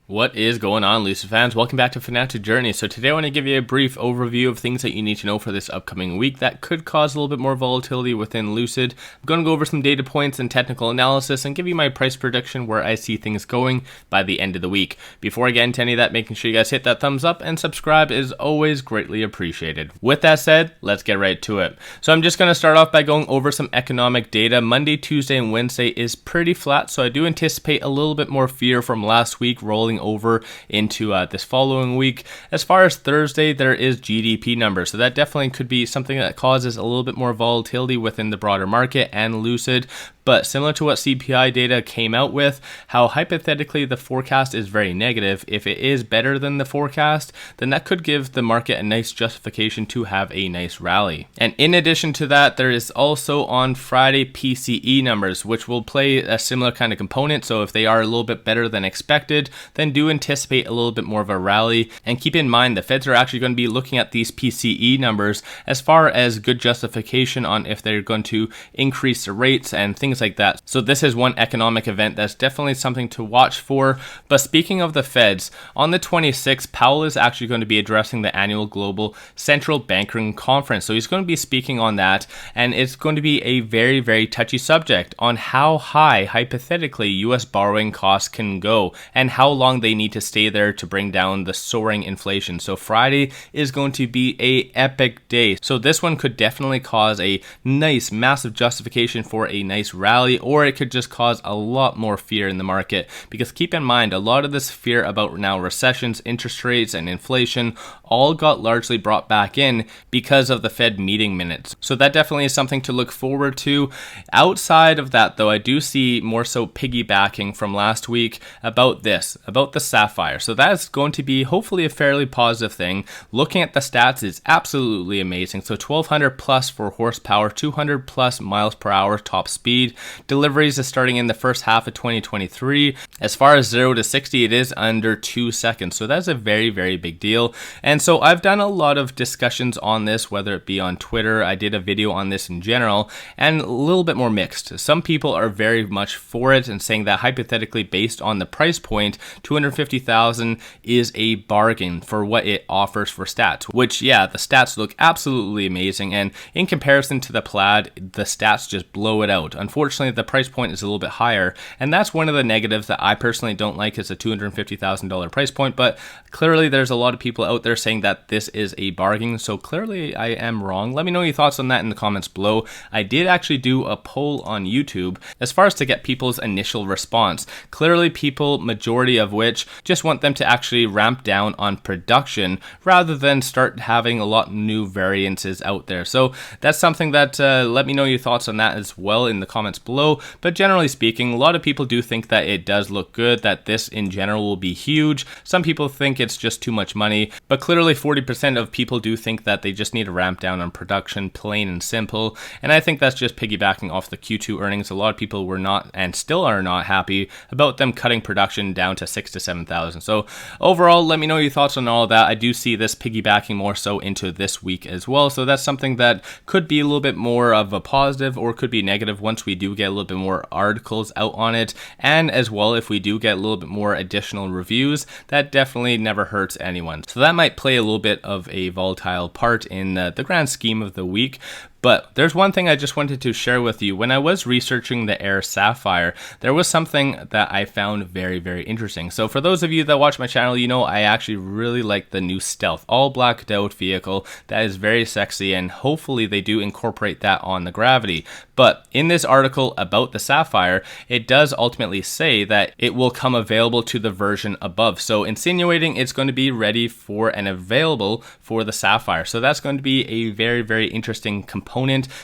What is going on, Lucid fans? Welcome back to Financial Journey. So today I want to give you a brief overview of things that you need to know for this upcoming week that could cause a little bit more volatility within Lucid. I'm going to go over some data points and technical analysis and give you my price prediction where I see things going by the end of the week. Before I get into any of that, making sure you guys hit that thumbs up and subscribe is always greatly appreciated. With that said, let's get right to it. So I'm just going to start off by going over some economic data. Monday, Tuesday, and Wednesday is pretty flat, so I do anticipate a little bit more fear from last week rolling over into this following week. As far as Thursday, there is GDP numbers, so that definitely could be something that causes a little bit more volatility within the broader market and Lucid. But similar to what CPI data came out with, how hypothetically the forecast is very negative, if it is better than the forecast, then that could give the market a nice justification to have a nice rally. And in addition to that, there is also on Friday PCE numbers, which will play a similar kind of component. So if they are a little bit better than expected, then do anticipate a little bit more of a rally. And keep in mind, the Feds are actually going to be looking at these PCE numbers as far as good justification on if they're going to increase the rates and things like that. So this is one economic event that's definitely something to watch for. But speaking of the Feds, on the 26th, Powell is actually going to be addressing the annual Global Central Banking Conference. So he's going to be speaking on that, and it's going to be a very, very touchy subject on how high, hypothetically, US borrowing costs can go and how long they need to stay there to bring down the soaring inflation. So Friday is going to be a epic day. So this one could definitely cause a nice, massive justification for a nice rally, or it could just cause a lot more fear in the market, because keep in mind, a lot of this fear about now recessions, interest rates, and inflation all got largely brought back in because of the Fed meeting minutes. So that definitely is something to look forward to. Outside of that, though, I do see more so piggybacking from last week about the Sapphire. So that is going to be hopefully a fairly positive thing. Looking at the stats is absolutely amazing. So 1200 plus for horsepower, 200 plus miles per hour top speed. Deliveries is starting in the first half of 2023. As far as 0 to 60, it is under 2 seconds. So that's a very, very big deal. And so I've done a lot of discussions on this, whether it be on Twitter. I did a video on this in general, and a little bit more mixed. Some people are very much for it and saying that hypothetically, based on the price point, 250,000 is a bargain for what it offers for stats, which, yeah, the stats look absolutely amazing. And in comparison to the Plaid, the stats just blow it out. Unfortunately, the price point is a little bit higher, and that's one of the negatives that I personally don't like, is a $250,000 price point. But clearly there's a lot of people out there saying that this is a bargain, so clearly I am wrong. Let me know your thoughts on that in the comments below. I did actually do a poll on YouTube as far as to get people's initial response. Clearly people, majority of which, just want them to actually ramp down on production rather than start having a lot of new variances out there. So that's something that let me know your thoughts on that as well in the comments below. But generally speaking, a lot of people do think that it does look good, that this in general will be huge. Some people think it's just too much money, but clearly 40% of people do think that they just need to ramp down on production, plain and simple. And I think that's just piggybacking off the Q2 earnings. A lot of people were not, and still are not, happy about them cutting production down to 6,000 to 7,000. So overall, let me know your thoughts on all of that. I do see this piggybacking more so into this week as well. So that's something that could be a little bit more of a positive, or could be negative once we do get a little bit more articles out on it. And as well, if we do get a little bit more additional reviews, that definitely never hurts anyone. So that might play a little bit of a volatile part in the grand scheme of the week. But there's one thing I just wanted to share with you. When I was researching the Air Sapphire, there was something that I found very, very interesting. So for those of you that watch my channel, you know I actually really like the new Stealth, all blacked out vehicle that is very sexy, and hopefully they do incorporate that on the Gravity. But in this article about the Sapphire, it does ultimately say that it will come available to the version above. So insinuating it's going to be ready for and available for the Sapphire. So that's going to be a very, very interesting component,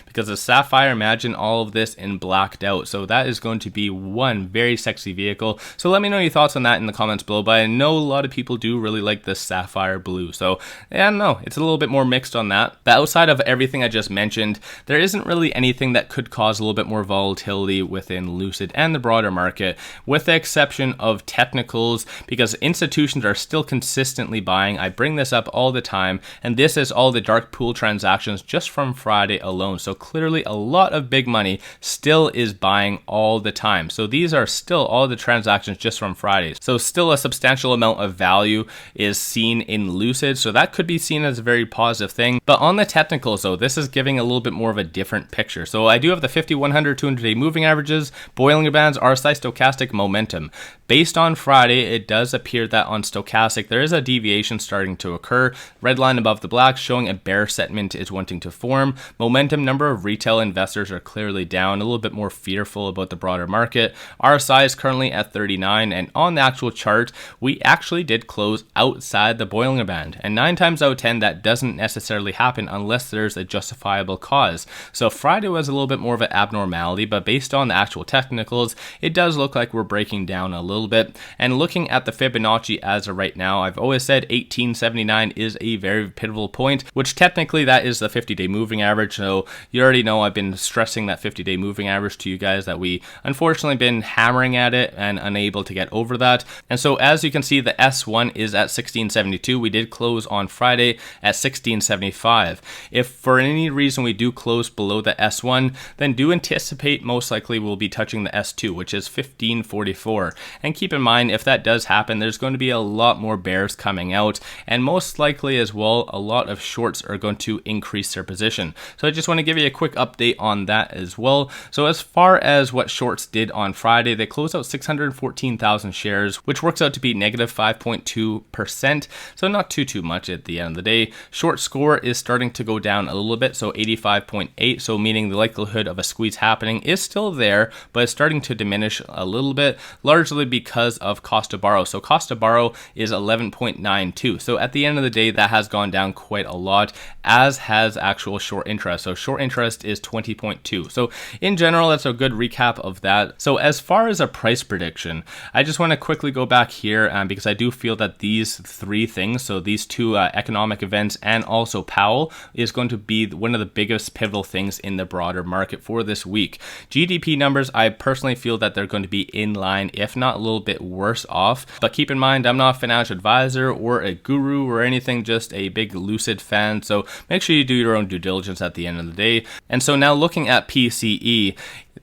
because the Sapphire, imagine all of this in blacked out. So that is going to be one very sexy vehicle. So let me know your thoughts on that in the comments below. But I know a lot of people do really like the Sapphire blue. So yeah, I don't know, it's a little bit more mixed on that. But outside of everything I just mentioned, there isn't really anything that could cause a little bit more volatility within Lucid and the broader market, with the exception of technicals, because institutions are still consistently buying. I bring this up all the time, and this is all the dark pool transactions just from Friday Friday alone. So clearly a lot of big money still is buying all the time. So these are still all the transactions just from Friday. So still a substantial amount of value is seen in Lucid. So that could be seen as a very positive thing. But on the technicals though, this is giving a little bit more of a different picture. So I do have the 50, 100, 200-day moving averages, Bollinger Bands, RSI, stochastic, momentum. Based on Friday, it does appear that on stochastic, there is a deviation starting to occur. Red line above the black showing a bear sentiment is wanting to form. Momentum, number of retail investors are clearly down, a little bit more fearful about the broader market. RSI is currently at 39, and on the actual chart, we actually did close outside the Bollinger Band. And 9 times out of 10, that doesn't necessarily happen unless there's a justifiable cause. So Friday was a little bit more of an abnormality, but based on the actual technicals, it does look like we're breaking down a little bit. And looking at the Fibonacci as of right now, I've always said 1879 is a very pivotal point, which technically that is the 50-day moving average. So you already know I've been stressing that 50-day moving average to you guys, that we unfortunately been hammering at it and unable to get over that. And so as you can see, the S1 is at 1672. We did close on Friday at 1675. If for any reason we do close below the S1, then do anticipate most likely we'll be touching the S2, which is 1544. And keep in mind, if that does happen, there's going to be a lot more bears coming out, and most likely as well, a lot of shorts are going to increase their position. So I just want to give you a quick update on that as well. So as far as what shorts did on Friday, they closed out 614,000 shares, which works out to be negative 5.2%. So not too much at the end of the day. Short score is starting to go down a little bit, so 85.8. So meaning the likelihood of a squeeze happening is still there, but it's starting to diminish a little bit, largely because of cost to borrow. So cost to borrow is 11.92. So at the end of the day, that has gone down quite a lot, as has actual short interest. So short interest is 20.2. So in general, that's a good recap of that. So as far as a price prediction, I just want to quickly go back here because I do feel that these three things, so these two economic events and also Powell, is going to be one of the biggest pivotal things in the broader market for this week. GDP numbers, I personally feel that they're going to be in line, if not a little bit worse off. But keep in mind, I'm not a financial advisor or a guru or anything, just a big Lucid fan. So make sure you do your own due diligence at the end of the day. And so now looking at PCE,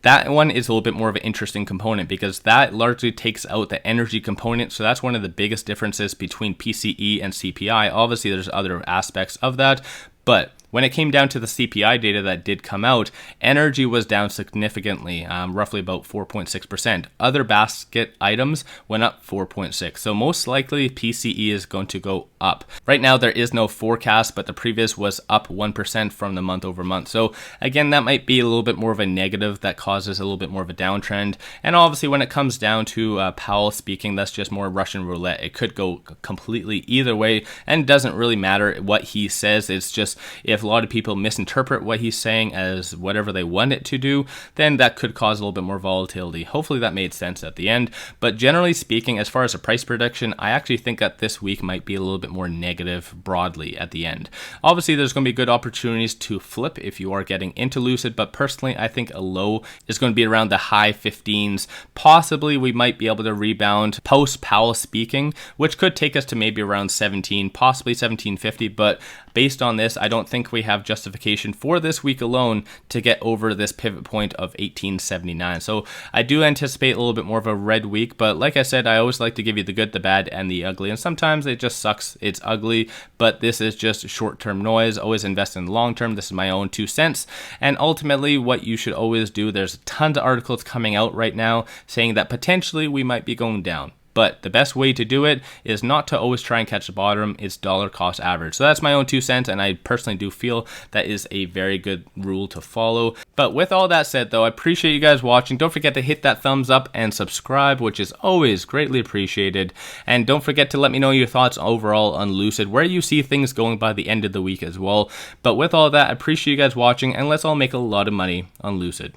that one is a little bit more of an interesting component because that largely takes out the energy component. So that's one of the biggest differences between PCE and CPI. Obviously, there's other aspects of that, but when it came down to the CPI data that did come out, energy was down significantly, roughly about 4.6%. Other basket items went up 4.6%. So most likely PCE is going to go up. Right now there is no forecast, but the previous was up 1% from the month over month. So again, that might be a little bit more of a negative that causes a little bit more of a downtrend. And obviously when it comes down to Powell speaking, that's just more Russian roulette. It could go completely either way, and it doesn't really matter what he says. It's just, if a lot of people misinterpret what he's saying as whatever they want it to do, then that could cause a little bit more volatility. Hopefully that made sense at the end. But generally speaking, as far as a price prediction, I actually think that this week might be a little bit more negative broadly at the end. Obviously, there's going to be good opportunities to flip if you are getting into Lucid, but personally, I think a low is going to be around the high 15s. Possibly we might be able to rebound post Powell speaking, which could take us to maybe around 17, possibly 1750, but based on this, I don't think we have justification for this week alone to get over this pivot point of 1879. So I do anticipate a little bit more of a red week, but like I said, I always like to give you the good, the bad, and the ugly, and sometimes it just sucks, it's ugly, but this is just short-term noise. Always invest in the long term. This is my own 2 cents, and ultimately what you should always do, there's tons of articles coming out right now saying that potentially we might be going down. But the best way to do it is not to always try and catch the bottom. It's dollar cost average. So that's my own 2 cents, and I personally do feel that is a very good rule to follow. But with all that said though, I appreciate you guys watching. Don't forget to hit that thumbs up and subscribe, which is always greatly appreciated. And don't forget to let me know your thoughts overall on Lucid, where you see things going by the end of the week as well. But with all that, I appreciate you guys watching, and let's all make a lot of money on Lucid.